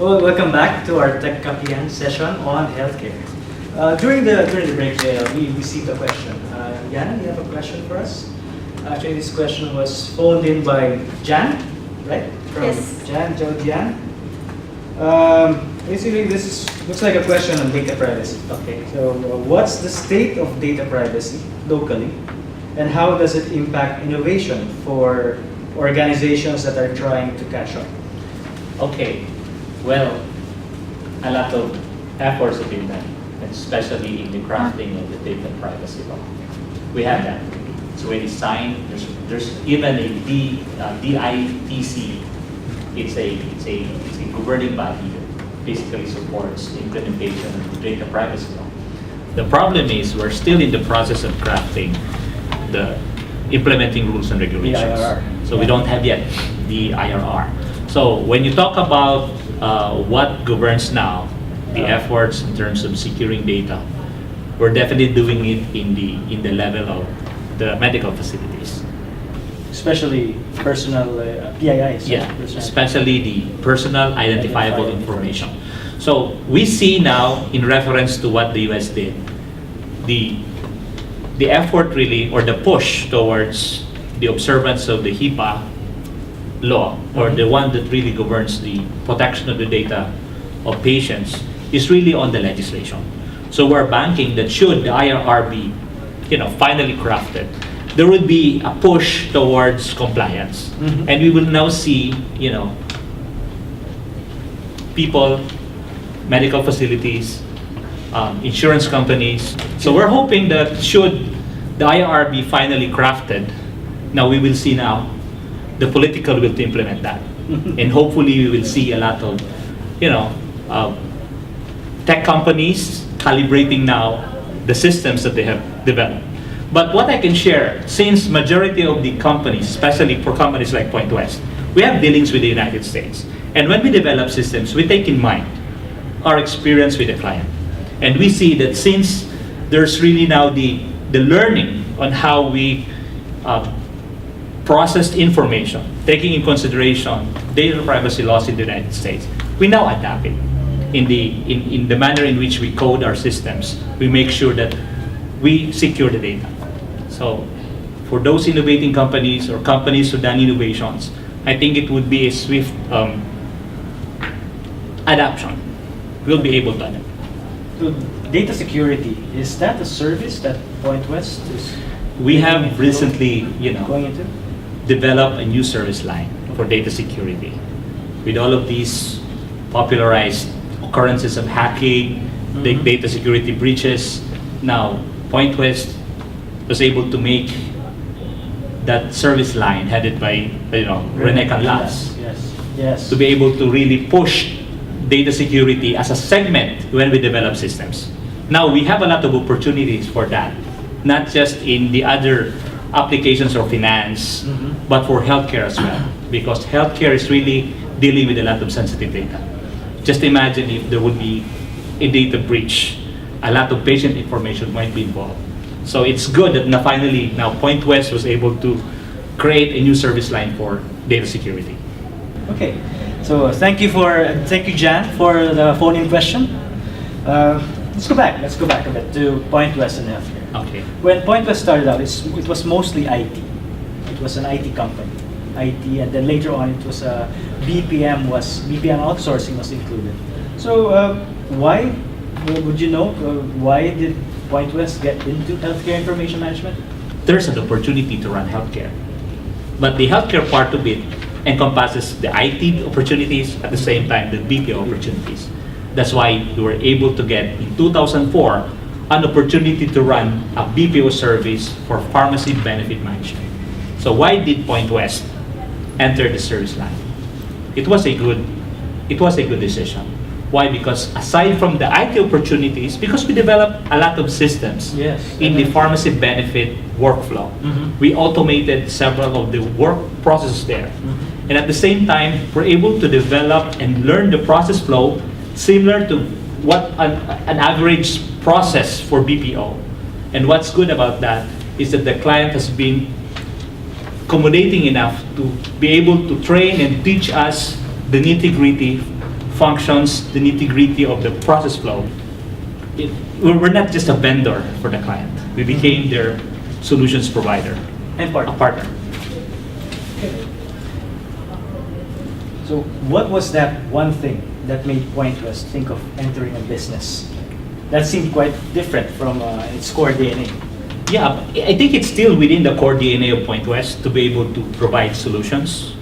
Well, welcome back to our Techkapihan session on healthcare. During the break, we received a question. Yana, you have a question for us? Actually, this question was phoned in by Jan, right? From Yes. Jan, Joe Jan. Basically, looks like a question on data privacy. Okay, so what's the state of data privacy locally, and how does it impact innovation for organizations that are trying to catch up? Okay, well, a lot of efforts have been done, especially in the crafting of the data privacy law. We have that. It's already signed. There's even a DITC. It's a governing body that basically supports the implementation of the data privacy law. The problem is we're still in the process of crafting the implementing rules and regulations. The IRR. So we don't have yet the IRR. So when you talk about what governs now, the efforts in terms of securing data, we're definitely doing it in the level of the medical facilities. Especially personal PIIs. Yeah, personal. especially the personal identifiable information. So we see now, in reference to what the US did, the effort really, or the push towards the observance of the HIPAA law, or the one that really governs the protection of the data of patients, is really on the legislation. So we're banking that should the IRR be, finally crafted, there would be a push towards compliance, and we will now see, people, medical facilities, insurance companies. So we're hoping that should the IRR be finally crafted, now we will see now the political will to implement that, and hopefully we will see a lot of, tech companies calibrating now the systems that they have developed. But what I can share, since majority of the companies, especially for companies like Pointwest, we have dealings with the United States, and when we develop systems, we take in mind our experience with the client, and we see that since there's really now the learning on how we processed information, taking in consideration data privacy laws in the United States, we now adapt it in the manner in which we code our systems. We make sure that we secure the data. So for those innovating companies or companies who done innovations, I think it would be a swift adoption. We'll be able to adapt. So data security, is that a service that Pointwest is We have recently, going into? develop a new service line for data security. With all of these popularized occurrences of hacking, data security breaches, now Pointwest was able to make that service line headed by Rene Canlas Yes. to be able to really push data security as a segment when we develop systems. Now we have a lot of opportunities for that, not just in the other applications or finance, but for healthcare as well, because healthcare is really dealing with a lot of sensitive data. Just imagine if there would be a data breach, a lot of patient information might be involved. So it's good that finally Pointwest was able to create a new service line for data security. Okay. So thank you, Jan, for the phone-in question. Let's go back a bit to Pointwest and healthcare. Okay. When Pointwest started out, it was mostly IT. It was an IT company, IT, and then later on it was BPM outsourcing was included. So why did Pointwest get into healthcare information management? There's an opportunity to run healthcare, but the healthcare part of it encompasses the IT opportunities at the same time the BPO opportunities. That's why we were able to get in 2004 an opportunity to run a BPO service for pharmacy benefit management. So why did Pointwest enter the service line? It was a good decision. Why? Because aside from the IT opportunities, because we developed a lot of systems in the pharmacy benefit workflow, we automated several of the work processes there. And at the same time, we're able to develop and learn the process flow similar to what an average process for BPO. And what's good about that is that the client has been accommodating enough to be able to train and teach us the nitty-gritty functions, the nitty-gritty of the process flow, we're not just a vendor for the client. We became their solutions provider And a partner. So what was that one thing that made Pointwest think of entering a business? That seemed quite different from its core DNA. Yeah, I think it's still within the core DNA of Pointwest to be able to provide solutions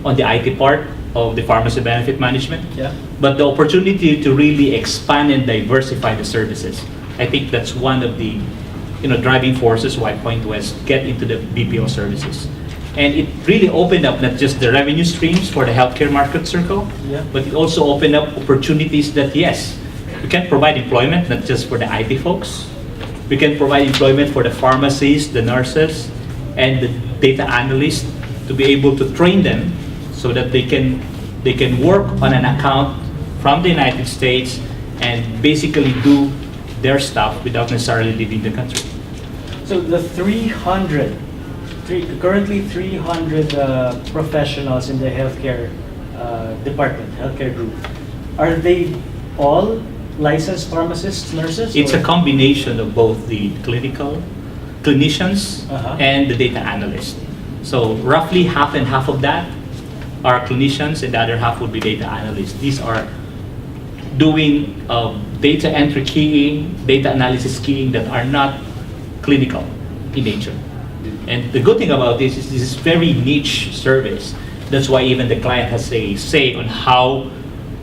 on the IT part of the pharmacy benefit management. Yeah. But the opportunity to really expand and diversify the services, I think that's one of the driving forces why Pointwest get into the BPO services. And it really opened up not just the revenue streams for the healthcare market circle, Yeah. but it also opened up opportunities that, yes, we can provide employment not just for the IT folks. We can provide employment for the pharmacists, the nurses, and the data analysts to be able to train them so that they can work on an account from the United States and basically do their stuff without necessarily leaving the country. So the currently 300 professionals in the healthcare department, healthcare group, are they all licensed pharmacists, nurses? It's or? a combination of both the clinicians Uh-huh. and the data analysts. So roughly half and half of that are clinicians and the other half would be data analysts. These are doing data entry keying, data analysis keying that are not clinical in nature. And the good thing about this is very niche service. That's why even the client has a say on how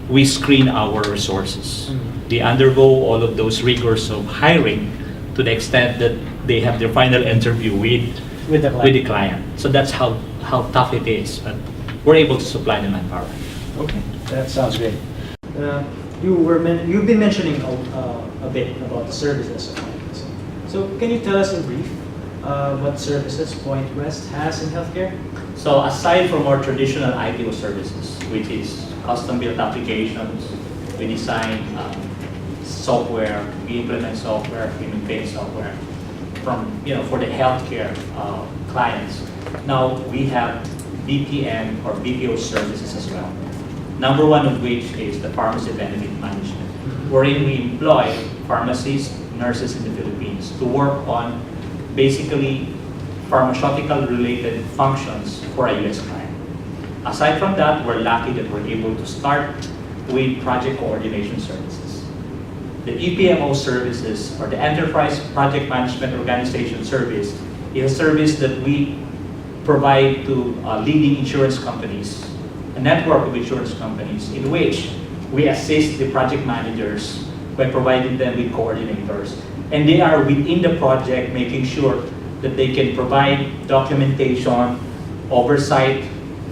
we screen our resources. They undergo all of those rigors of hiring to the extent that they have their final interview with the client. So that's how tough it is. But we're able to supply the manpower. Okay, that sounds great. You've been mentioning a bit about the services of Pointwest. So can you tell us in brief what services Pointwest has in healthcare? So aside from our traditional ITO services, which is custom-built applications, we design software, we implement software, we maintain software for the healthcare clients. Now we have BPM or BPO services as well. Number one of which is the pharmacy benefit management, wherein we employ pharmacists, nurses in the Philippines to work on basically pharmaceutical-related functions for a U.S. client. Aside from that, we're lucky that we're able to start with project coordination services. The EPMO services, or the Enterprise Project Management Organization service, is a service that we provide to leading insurance companies, a network of insurance companies, in which we assist the project managers by providing them with coordinators. And they are within the project making sure that they can provide documentation, oversight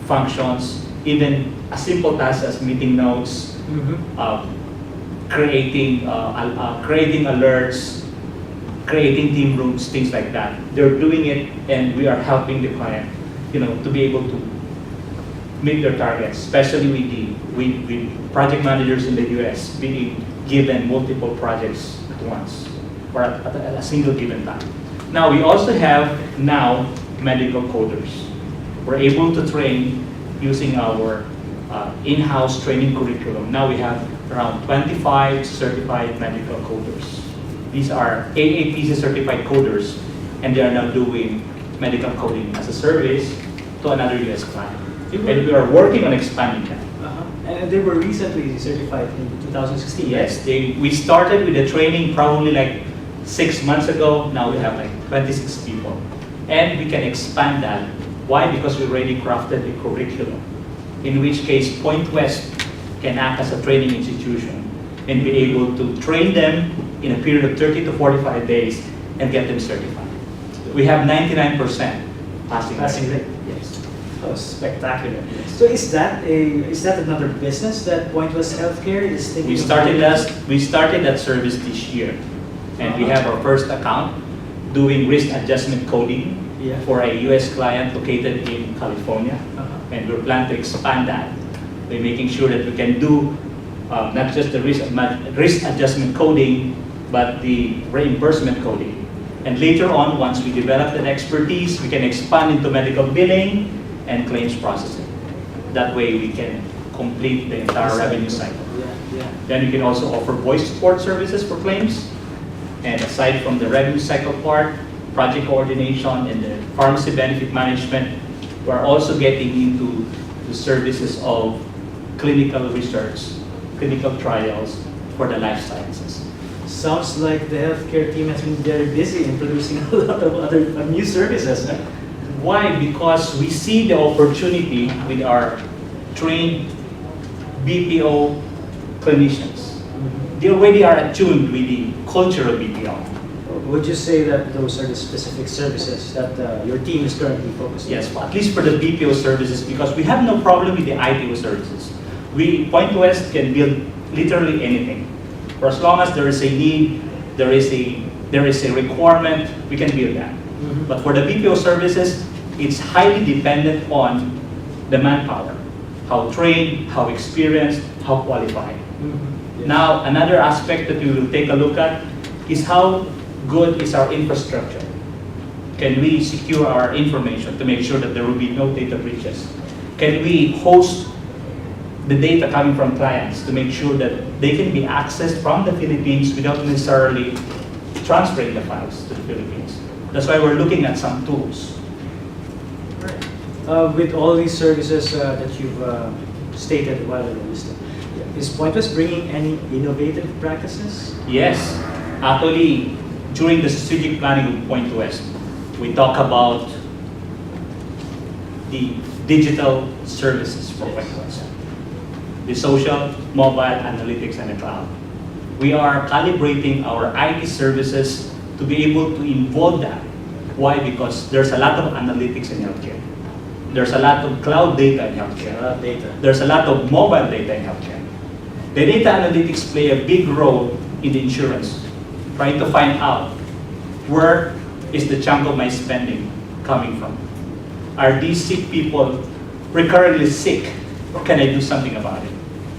functions, even a simple task as meeting notes, creating alerts, creating team rooms, things like that. They're doing it, and we are helping the client, to be able to meet their targets, especially with project managers in the US being given multiple projects at once or at a single given time. Now we also have medical coders. We're able to train using our in-house training curriculum. Now we have around 25 certified medical coders. These are AAPC certified coders, and they are now doing medical coding as a service to another US client. And we are working on expanding that. And they were recently certified in 2016. Yes, we started with the training probably like 6 months ago. Now we have like 26 people. And we can expand that. Why? Because we already crafted a curriculum, in which case Pointwest can act as a training institution and be able to train them in a period of 30 to 45 days and get them certified. We have 99% passing rate. Yes. Oh, spectacular! So is that another business that Pointwest Healthcare is thinking? We started that service this year, and we have our first account doing risk adjustment coding for a U.S. client located in California, and we plan to expand that by making sure that we can do not just the risk adjustment coding, but the reimbursement coding. And later on, once we develop that expertise, we can expand into medical billing and claims processing. That way we can complete the entire revenue cycle. Yeah. Then you can also offer voice support services for claims. And aside from the revenue cycle part, project coordination and the pharmacy benefit management, we're also getting into the services of clinical research, clinical trials for the life sciences. Sounds like the healthcare team has been very busy in producing a lot of other new services. Why? Because we see the opportunity with our trained BPO clinicians. They already are attuned with the culture of BPO. Would you say that those are the specific services that your team is currently focusing on? Yes, at least for the BPO services, because we have no problem with the ITO services. Pointwest can build literally anything. For as long as there is a need, there is a requirement, we can build that. But for the BPO services, it's highly dependent on the manpower. How trained, how experienced, how qualified. Yes. Now, another aspect that we will take a look at is how good is our infrastructure. Can we secure our information to make sure that there will be no data breaches? Can we host the data coming from clients to make sure that they can be accessed from the Philippines without necessarily transferring the files to the Philippines? That's why we're looking at some tools. With all these services that you've stated a while ago, is Pointwest bringing any innovative practices? Yes. Actually, during the strategic planning of Pointwest, we talk about the digital services for Pointwest. The social, mobile, analytics, and the cloud. We are calibrating our IT services to be able to involve that. Why? Because there's a lot of analytics in healthcare. There's a lot of cloud data in healthcare. There's a lot of mobile data in healthcare. The data analytics play a big role in the insurance, trying to find out where is the chunk of my spending coming from. Are these sick people recurrently sick, or can I do something about it?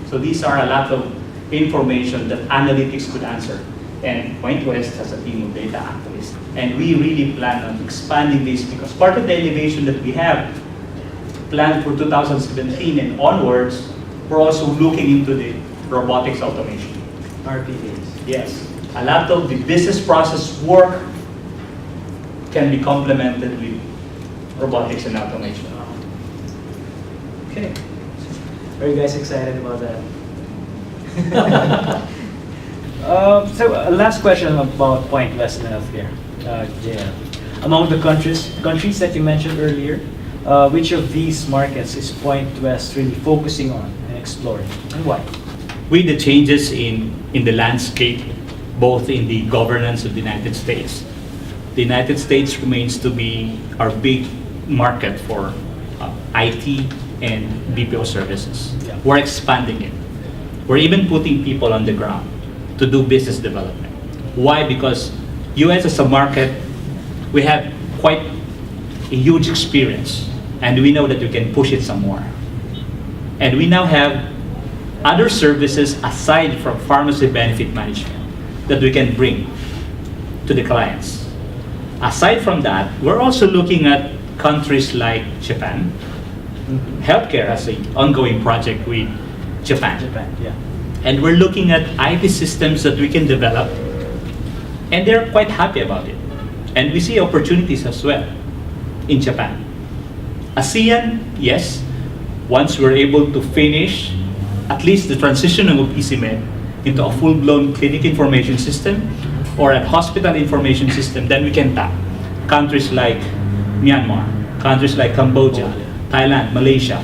So these are a lot of information that analytics could answer. And Pointwest has a team of data analysts. And we really plan on expanding this because part of the innovation that we have planned for 2017 and onwards, we're also looking into the robotics automation. RPAs. Yes. A lot of the business process work can be complemented with robotics and automation. Okay. Are you guys excited about that? Last question about Pointwest and healthcare. JL. Among the countries that you mentioned earlier, which of these markets is Pointwest really focusing on and exploring, and why? With the changes in the landscape, both in the governance of the United States, the United States remains to be our big market for IT and BPO services. Yeah. We're expanding it. We're even putting people on the ground to do business development. Why? Because US as a market, we have quite a huge experience, and we know that we can push it some more. And we now have other services aside from pharmacy benefit management that we can bring to the clients. Aside from that, we're also looking at countries like Japan. Healthcare has an ongoing project with Japan. Yeah. And we're looking at IT systems that we can develop, and they're quite happy about it. And we see opportunities as well in Japan. ASEAN, yes, once we're able to finish at least the transition of ECMED into a full-blown clinic information system or a hospital information system, then we can tap countries like Myanmar, countries like Cambodia, Thailand, Malaysia.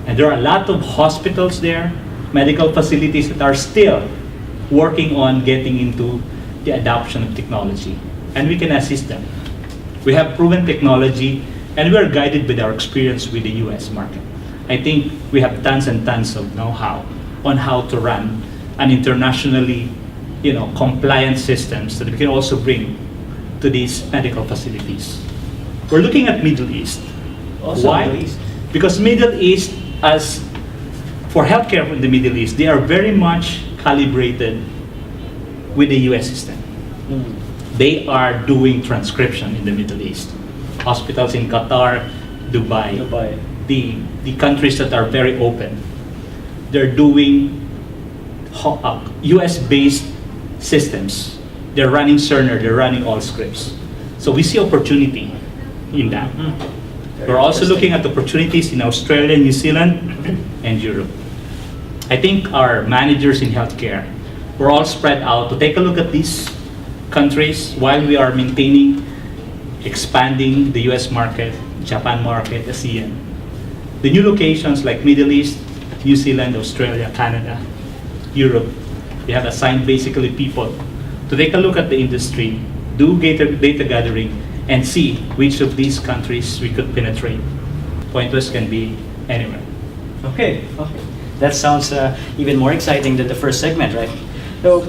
And there are a lot of hospitals there, medical facilities that are still working on getting into the adoption of technology. And we can assist them. We have proven technology, and we are guided with our experience with the US market. I think we have tons and tons of know-how on how to run an internationally, compliant systems that we can also bring to these medical facilities. We're looking at Middle East. Also Why? Middle East. Because Middle East, as for healthcare in the Middle East, they are very much calibrated with the US system. They are doing transcription in the Middle East. Hospitals in Qatar, Dubai. The countries that are very open. they're doing US-based systems. They're running Cerner, they're running all scripts. So we see opportunity in that. We're also looking at opportunities in Australia, New Zealand, and Europe. I think our managers in healthcare, we're all spread out to take a look at these countries while we are maintaining, expanding the US market, Japan market, ASEAN. The new locations like Middle East, New Zealand, Australia, Canada, Europe, we have assigned basically people to take a look at the industry, do data gathering, and see which of these countries we could penetrate. Pointwest can be anywhere. Okay. That sounds even more exciting than the first segment, right? So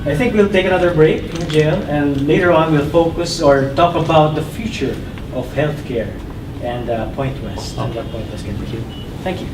I think we'll take another break in the jail, and later on we'll focus or talk about the future of healthcare and Pointwest and what Pointwest can do. Thank you.